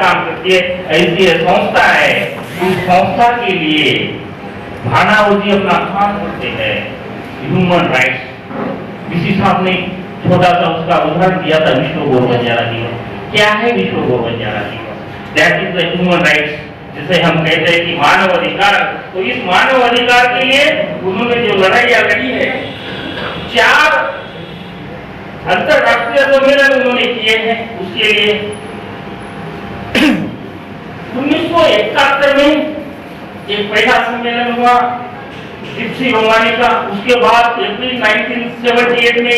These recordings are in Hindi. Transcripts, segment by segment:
काम करती है, ऐसी संस्था है, उस संस्था के लिए भानावती अपना काम करते हैं। ह्यूमन राइट्स, किसी साहब ने छोटा सा उसका उदाहरण दिया था, विश्व गौ बंजारा दिवस। क्या है विश्व गौ बंजारा दिवस? That is the human rights, जिसे हम कहते हैं कि मानव अधिकार। तो इस मानव अधिकार के लिए उन्होंने जो लड़ाइयां लड़ी है, 4 अंतरराष्ट्रीय सम्मेलन उन्होंने किए हैं उसके लिए। 1971 में एक पहला सम्मेलन हुआ जिप्सी रोमानी का, उसके बाद अप्रैल 1978 में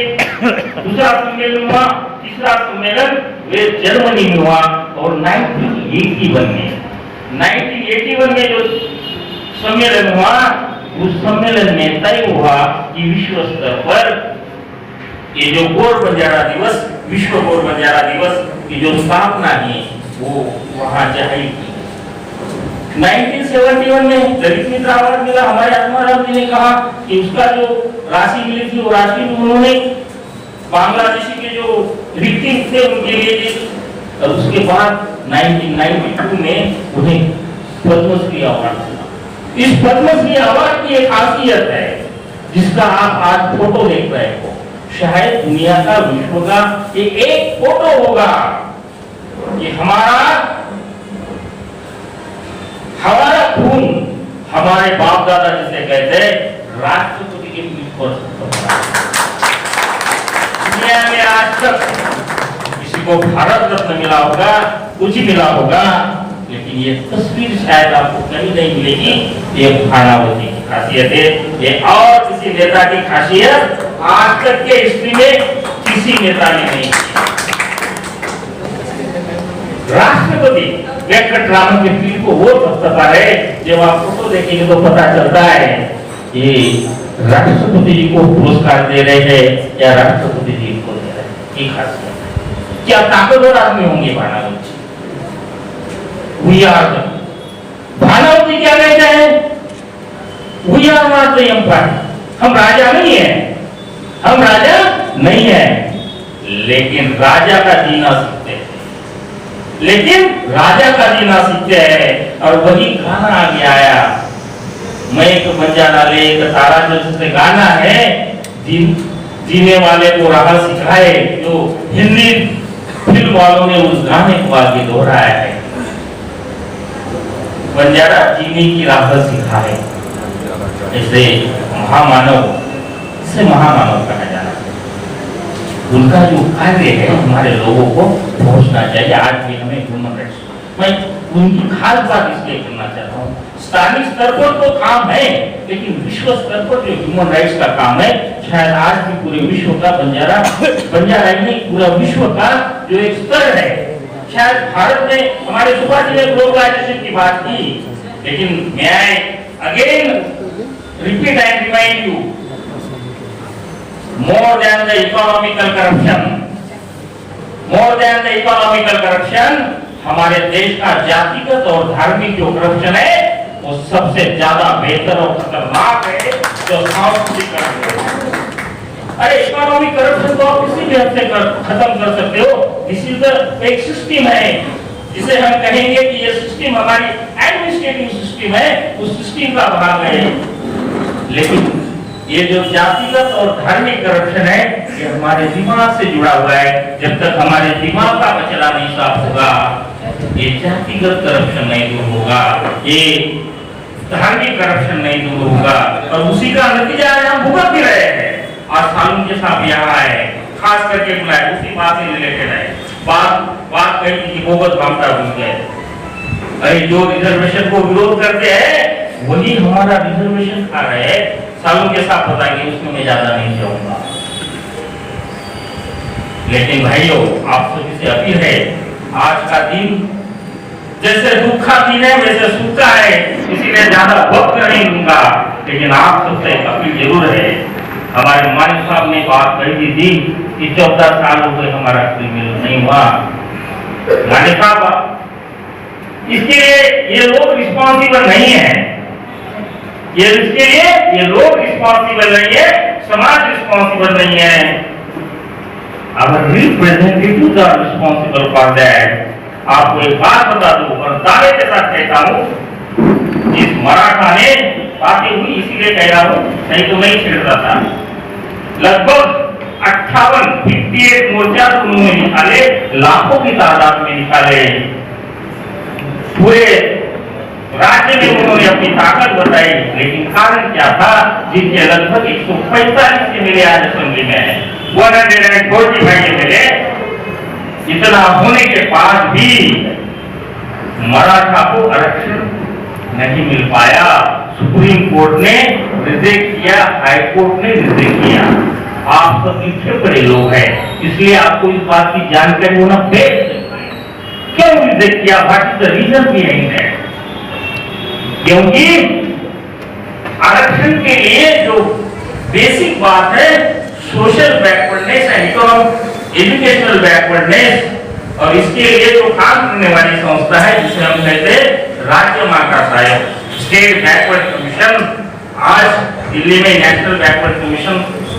दूसरा सम्मेलन हुआ, तीसरा सम्मेलन वे जर्मनी में हुआ, और 1981 में जो सम्मेलन हुआ, उस सम्मेलन में तय हुआ कि विश्व स्तर पर ये जो गौर बंजारा दिवस, विश्व गौर बंजारा दिवस की जो स्थापना है वो वहां जाएगी। 1971 में ललित मित्र अवार्ड मिला। हमारे आत्माराम जी ने कहा कि उसका जो राशि मिली थी वो राशि उन्होंने बांग्लादेशी के जो विक्टिम थे उनके लिए दी। और उसके बाद 1992 में उन्हें पद्मश्री अवार्ड मिला। इस पद्मश्री अवार्ड की एक खासियत है जिसका आप आज फोटो देख रहे हो, शायद दुनिया का, विश्व का ये एक फोटो होगा कि हमारा खून, हमारे बाप दादा जिसे कहते हैं, राष्ट्रपति के पीठ पर दुनिया में आज तक किसी को भारत रत्न मिला होगा, कुछ ही मिला होगा, लेकिन ये तस्वीर शायद आपको कहीं नहीं मिलेगी। ये भानावती की खासियत है, ये और किसी नेता की खासियत आज तक के हिस्ट्री में किसी नेता ने नहीं की। राष्ट्रपति वेंकटरामन के पीठ को वो पता है, जब आप फोटो देखेंगे तो पता चलता है ये राष्ट्रपति जी को पुरस्कार दे रहे हैं या राष्ट्रपति जी को दे रहे हैं। ये खासियत है। क्या ताकतवर आदमी होंगे भानावती? भानावती क्या कहते हैं? We are not the empire. हम राजा नहीं है, हम राजा नहीं है, लेकिन राजा का जीना सीखते हैं, लेकिन राजा का जीना सीखते हैं। और वही गाना आगे आया, मैं एक बंजारा ले एक तारा, जो जिससे गाना है जीने वाले को राह सिखाए, जो हिंदी फिल्म वालों ने उस गाने को आगे दोहराया है। बंजारा जीने की राह सिखाए, ऐसे महामानव, इसे महामानव कहा जाना चाहिए। उनका जो कार्य है हमारे लोगों को पहुंचना चाहिए। आज भी हमें ह्यूमन राइट्स, मैं उनकी खास बात इसलिए करना चाहता हूँ, स्थानीय स्तर पर तो काम है, लेकिन विश्व स्तर पर जो ह्यूमन राइट्स का काम है, शायद आज भी पूरे विश्व का बंजारा ही नहीं, पूरा विश्व का जो एक स्तर है। शायद भारत में हमारे सुभाष जी ने ग्लोबलाइजेशन की बात की, लेकिन मैं again repeat and remind you, more than the economical corruption, हमारे देश का जातिगत और धार्मिक जो करप्शन है वो सबसे ज्यादा बेहतर और खतरनाक है जो सांस्कृतिक करप्शन है। अरे इकोनॉमिक करप्शन तो आप किसी भी हद से खत्म कर सकते हो। दिस इज द एक सिस्टम है जिसे हम कहेंगे कि ये सिस्टम हमारी एडमिनिस्ट्रेटिव सिस्टम है, उस सिस्टम का भाग है। लेकिन ये जो जातिगत और धार्मिक करप्शन है ये हमारे दिमाग से जुड़ा हुआ है। जब तक हमारे दिमाग का मसला नहीं साफ होगा, ये जातिगत करप्शन नहीं दूर होगा, ये धार्मिक करप्शन नहीं दूर होगा, और उसी का नतीजा आज हम भुगत भी रहे हैं। और सालून के साथ यहाँ है, खास करके बुलाए, उसी बात से रिलेटेड है। बात कही कि भुगत भागता भूल गए। अरे जो रिजर्वेशन को विरोध करते हैं वही हमारा रिजर्वेशन खा रहे हैं। सालों के साथ बताएंगे, उसमें मैं ज्यादा नहीं जाऊंगा। लेकिन भाइयों, आप सभी से अपील है, आज का दिन जैसे दुख का दिन है वैसे सुख का है, इसीलिए ज्यादा वक्त नहीं लूंगा। लेकिन आप सबसे अपील जरूर है, हमारे मालिक साहब ने बात कही थी कि 14 साल हो गए हमारा प्रीमियर नहीं हुआ। मालिक साहब, इसके लिए ये लोग रिस्पॉन्सिबल नहीं है, इसके लिए ये लोग रिस्पॉन्सिबल नहीं है, समाज रिस्पॉन्सिबल नहीं है। Our representatives are responsible for that. आपको एक बात बता दूं और दावे के साथ कहता हूं, इस मराठा ने बातें हुई इसीलिए कह रहा हूं, नहीं तो नहीं छेड़ रहा था। लगभग 58 मोर्चा उन्होंने निकाले, लाखों की तादाद में निकाले, पूरे राज्य में उन्होंने अपनी ताकत बताई। लेकिन कारण क्या था? जिनके लगभग 145 एमएलए आज असेंबली में है, 145 एमएलए, इतना होने के बाद भी मराठा को आरक्षण नहीं मिल पाया। सुप्रीम कोर्ट ने रिजेक्ट किया, हाई कोर्ट ने रिजेक्ट किया। आप सब लिखे पड़े लोग हैं, इसलिए आपको इस बात की जानकारी होना बेस्ट। क्यों रिजेक्ट किया? What is the reason behind that? क्योंकि आरक्षण के लिए जो बेसिक बात है, social backwardness and educational backwardness, और इसके लिए जो काम करने वाली संस्था है जिसे हम कहते हैं राज्य माता साहब, स्टेट बैकवर्ड कमीशन, आज दिल्ली में नेशनल बैकवर्ड कमीशन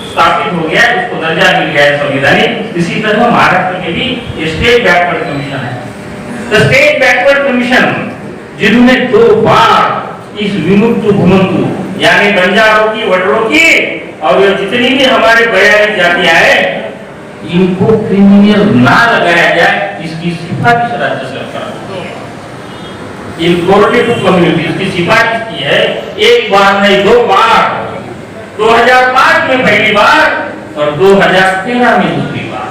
स्थापित हो गया, उसको दर्जा मिल गया है संवैधानिक। इसी तरह महाराष्ट्र में भी स्टेट बैकवर्ड कमीशन है। द स्टेट बैकवर्ड कमीशन, जिन्होंने 2 बार इस विमुक्त भूमंतु यानी बंजारों की, वडरों की और ये जितनी भी हमारे बयानी जातियां हैं, इनको क्रिमिनल ना लगाया जाए, इसकी सिफारिश राज्य सरकार इन कोऑर्डिनेट कम्युनिटीज की सिफारिश की है। एक बार नहीं 2 बार, 2005 में पहली बार और 2013 में दूसरी बार।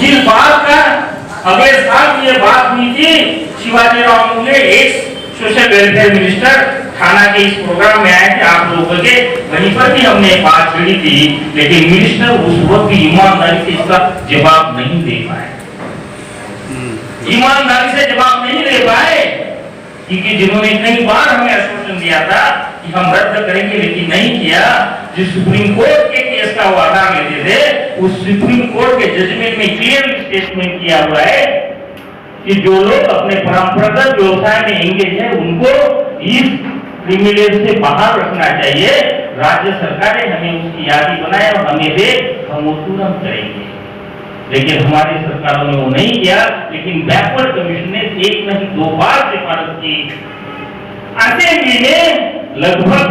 जिस बात का अगले साल ये बात हुई थी, शिवाजी राव ने एक सोशल वेलफेयर मिनिस्टर थाना के इस प्रोग्राम में आए थे आप लोगों के, वहीं पर भी हमने एक बात छेड़ी थी, लेकिन मिनिस्टर उस वक्त भी ईमानदारी से इसका जवाब नहीं दे पाए। ईमानदारी से जवाब नहीं दे पाए क्योंकि जिन्होंने कई बार हमें आश्वासन दिया था कि हम रद्द करेंगे, लेकिन नहीं किया। जिस सुप्रीम कोर्ट के केस का वो आधार लेते थे, उस सुप्रीम कोर्ट के जजमेंट में क्लियर स्टेटमेंट किया हुआ है कि जो लोग अपने परंपरागत व्यवसाय में एंगेज है, उनको इस प्रिविलेज से बाहर रखना चाहिए। राज्य सरकारें हमें उसकी यादी बनाए और हमें दे, हम वो तुरंत करेंगे। लेकिन हमारी सरकारों ने वो नहीं किया। लेकिन बैकवर्ड कमीशन ने 1 नहीं 2 बार सिफारिश की। असेंबली में लगभग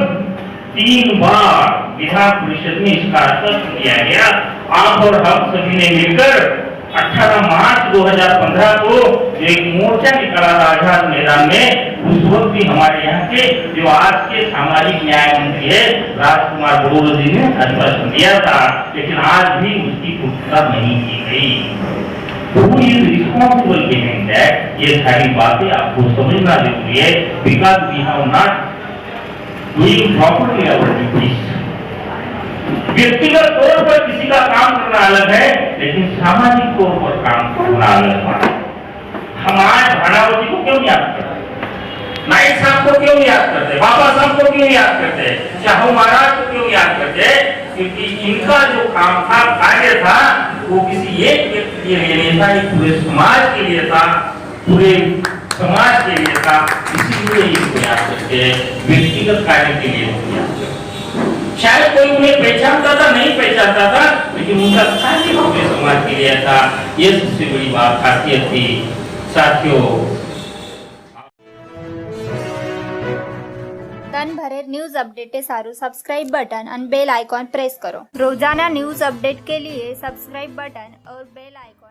3 बार विधान परिषद में इसका आश्वासन दिया गया। आप और हम सभी ने मिलकर 18 मार्च 2015 को एक मोर्चा निकाला था आजाद मैदान में। उस वक्त भी हमारे यहाँ के जो आज के सामाजिक न्याय मंत्री है राजकुमार बड़ोल जी ने आश्वासन दिया था, लेकिन आज भी उसकी पूर्तता नहीं की गई। Who is responsible behind that? ये सारी बातें आपको समझना जरूरी है, because we have not doing properly our duties। व्यक्तिगत तौर पर किसी का काम करना अलग है, लेकिन सामाजिक तौर पर काम करना अलग है। हम आज भानावती को क्यों याद करते, नाइक साहब को क्यों याद करते, बाबा साहब को क्यों याद करते, शाहू महाराज को क्यों याद करते? क्योंकि इनका जो काम था, कार्य था, वो किसी एक व्यक्ति के लिए नहीं था, ये पूरे समाज के लिए था, पूरे समाज के लिए था। इसीलिए इनको याद करते हैं, व्यक्तिगत कार्य के लिए नहीं याद करते। शायद कोई उन्हें पहचानता था, नहीं पहचानता था, लेकिन उनका कार्य पूरे समाज के लिए था। ये सबसे बड़ी बात खासियत थी साथियों। ધનભરેર ન્યૂઝ અપડેટે સારું સબસ્ક્રાઇબ બટન અને બેલ આઇકોન પ્રેસ કરો। રોજાના ન્યૂઝ અપડેટ के लिए सब्सक्राइब बटन और बेल आइकॉन